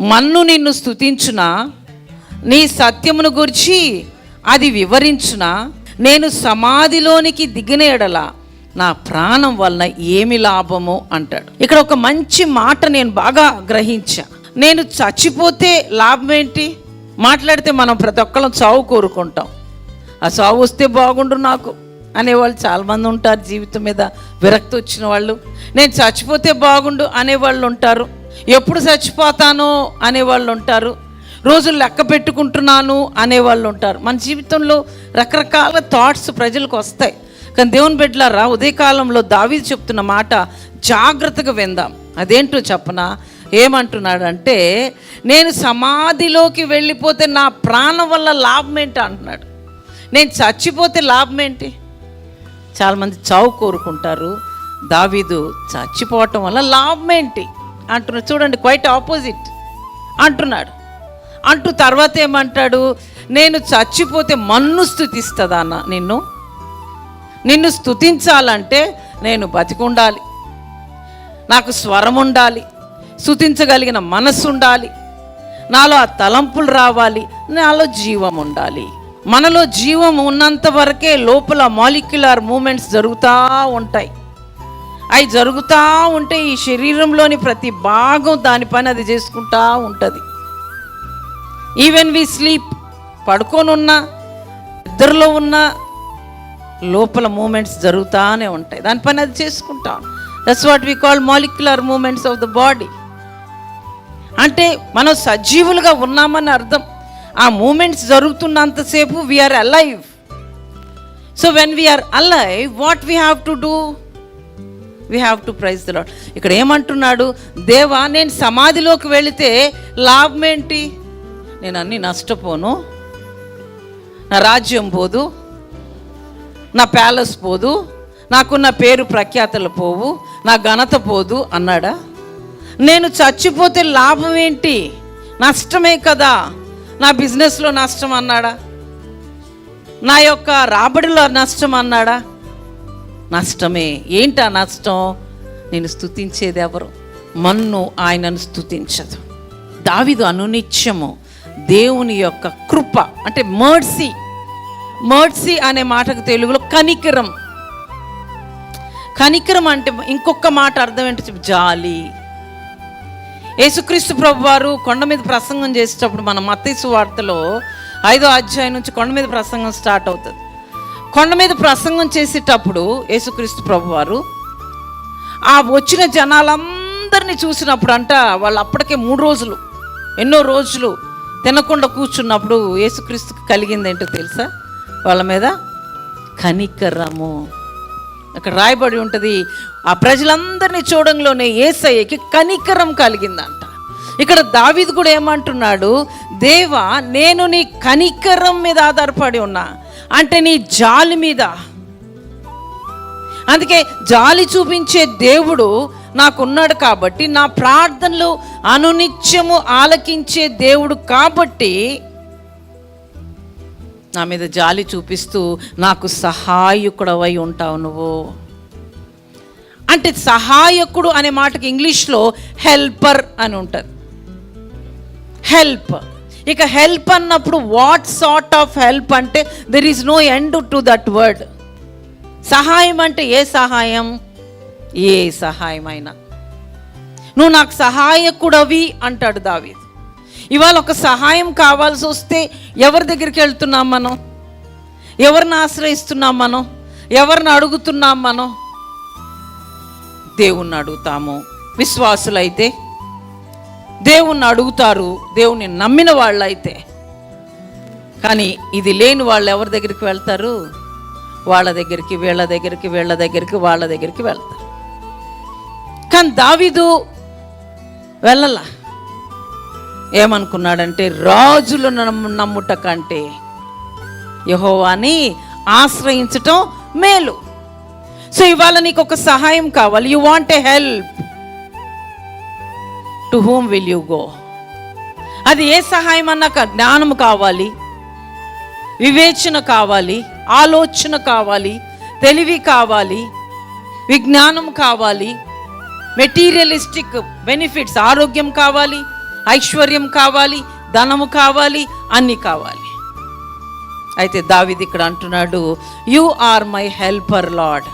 మన్ను నిన్ను స్తుతించునా, నీ సత్యమును గురించి అది వివరించునా, నేను సమాధిలోనికి దిగిన ఎడల నా ప్రాణం వలన ఏమి లాభము అంటాడు. ఇక్కడ ఒక మంచి మాట నేను బాగా గ్రహించా. నేను చచ్చిపోతే లాభం ఏంటి? మాట్లాడితే మనం ప్రతి ఒక్కళ్ళం చావు కోరుకుంటాం. ఆ చావు వస్తే బాగుండు నాకు అనేవాళ్ళు చాలామంది ఉంటారు. జీవితం మీద విరక్తి వచ్చిన వాళ్ళు. నేను చచ్చిపోతే బాగుండు అనేవాళ్ళు ఉంటారు. ఎప్పుడు చచ్చిపోతానో అనేవాళ్ళు ఉంటారు. రోజులు లెక్క పెట్టుకుంటున్నాను అనేవాళ్ళు ఉంటారు. మన జీవితంలో రకరకాల థాట్స్ ప్రజలకు వస్తాయి. కానీ దేవుని బిడ్డలారా, ఉదయకాలంలో దావీదు చెప్తున్న మాట జాగ్రత్తగా విందాం. అదేంటో చెప్పనా? ఏమంటున్నాడంటే, నేను సమాధిలోకి వెళ్ళిపోతే నా ప్రాణం వల్ల లాభం ఏంటి అంటున్నాడు. నేను చచ్చిపోతే లాభం ఏంటి? చాలామంది చావు కోరుకుంటారు. దావీదు చచ్చిపోవటం వల్ల లాభం ఏంటి అంటున్నాడు. చూడండి, క్వైట్ ఆపోజిట్ అంటున్నాడు. అంటూ తర్వాత ఏమంటాడు? నేను చచ్చిపోతే మన్ను స్తుతిస్తుందా అన్న? నిన్ను స్తుతించాలంటే నేను బతికుండాలి, నాకు స్వరం ఉండాలి, స్తుతించగలిగిన మనస్సు ఉండాలి, నాలో ఆ తలంపులు రావాలి, నాలో జీవం ఉండాలి. మనలో జీవం ఉన్నంత వరకే లోపల మాలిక్యులర్ మూమెంట్స్ జరుగుతూ ఉంటాయి. అవి జరుగుతూ ఉంటే ఈ శరీరంలోని ప్రతి భాగం దాని పని అది చేసుకుంటూ ఉంటుంది. ఈవెన్ వి స్లీప్, పడుకొని ఉన్నా నిద్రలో ఉన్న లోపల మూమెంట్స్ జరుగుతూనే ఉంటాయి. దాని పని అది చేసుకుంటాం. That's what we call molecular movements of the body. అంటే మనం సజీవులుగా ఉన్నామని అర్థం. ఆ మూమెంట్స్ జరుగుతున్నంతసేపు we are alive. So when we are alive, what we have to do? We have to praise the lord. ఇక్కడ ఏమంటున్నాడు? దేవా, నేను సమాధిలోకి వెళితే లాభం ఏంటి? నేను అన్నీ నష్టపోను, నా రాజ్యం పోదు, నా ప్యాలెస్ పోదు, నాకున్న పేరు ప్రఖ్యాతలు పోవు, నా ఘనత పోదు అన్నాడా? నేను చచ్చిపోతే లాభం ఏంటి? నష్టమే కదా. నా బిజినెస్లో నష్టం అన్నాడా? నా యొక్క రాబడిలో నష్టం అన్నాడా? నష్టమే. ఏంటా నష్టం? నేను స్తుతించేది ఎవరు? మన్ను ఆయనను స్తుతించదు. దావీదు అనునిత్యము దేవుని యొక్క కృప, అంటే మర్సీ. మర్సీ అనే మాటకు తెలుగులో కనికరం. కనికరం అంటే ఇంకొక మాట అర్థం ఏంటి? జాలి. యేసుక్రీస్తు ప్రభువారు కొండ మీద ప్రసంగం చేసేటప్పుడు, మన మత్తయి సువార్తలో 5వ అధ్యాయం నుంచి కొండ మీద ప్రసంగం స్టార్ట్ అవుతుంది. కొండ మీద ప్రసంగం చేసేటప్పుడు యేసుక్రీస్తు ప్రభువారు ఆ వచ్చిన జనాలందరినీ చూసినప్పుడు అంట, వాళ్ళు అప్పటికే 3 రోజులు, ఎన్నో రోజులు తినకుండా కూర్చున్నప్పుడు యేసుక్రీస్తుకి కలిగింది ఏంటో తెలుసా? వాళ్ళ మీద కనికరము. అక్కడ రాయబడి ఉంటుంది, ఆ ప్రజలందరినీ చూడంలోనే యేసయ్యకి కనికరం కలిగిందంట. ఇక్కడ దావీదు కూడా ఏమంటున్నాడు? దేవా, నేను నీ కనికరం మీద ఆధారపడి ఉన్నా, అంటే నీ జాలి మీద. అందుకే జాలి చూపించే దేవుడు నాకున్నాడు కాబట్టి, నా ప్రార్థనలు అనునిత్యము ఆలకించే దేవుడు కాబట్టి నా మీద జాలి చూపిస్తూ నాకు సహాయకుడవై ఉంటావు నువ్వు. అంటే సహాయకుడు అనే మాటకి ఇంగ్లీష్లో హెల్పర్ అని ఉంటుంది. హెల్ప్. ఇక హెల్ప్ అన్నప్పుడు వాట్ సార్ట్ ఆఫ్ హెల్ప్ అంటే there is no end to that word. సహాయం అంటే ఏ సహాయం? ఏ సహాయం అయినా. నువ్వు నాకు సహాయకుడవి అంటాడు దావీదు. ఇవాళ ఒక సహాయం కావాల్సి వస్తే ఎవరి దగ్గరికి వెళ్తున్నాం మనం? ఎవరిని ఆశ్రయిస్తున్నాం మనం? ఎవరిని అడుగుతున్నాం మనం? దేవుణ్ణి అడుగుతాము. విశ్వాసులైతే దేవుణ్ణి అడుగుతారు, దేవుణ్ణి నమ్మిన వాళ్ళు అయితే. కానీ ఇది లేని వాళ్ళు ఎవరి దగ్గరికి వెళ్తారు? వాళ్ళ దగ్గరికి, వీళ్ళ దగ్గరికి, వీళ్ళ దగ్గరికి, వాళ్ళ దగ్గరికి వెళ్తారు. కానీ దావీదు వెళ్ళలా. ఏమనుకున్నాడంటే, రాజులు నమ్ముట కంటే యెహోవాని ఆశ్రయించటం మేలు. సో ఇవాళ నీకు ఒక సహాయం కావాలి. You want a help. To whom will you go? అది ఏ సహాయం అన్నాక జ్ఞానం కావాలి, వివేచన కావాలి, ఆలోచన కావాలి, తెలివి కావాలి, విజ్ఞానం కావాలి, మెటీరియలిస్టిక్ బెనిఫిట్స్, ఆరోగ్యం కావాలి, ఐశ్వర్యం కావాలి, ధనము కావాలి, అన్నీ కావాలి. అయితే దావీదు ఇక్కడ అంటున్నాడు, you are my helper lord.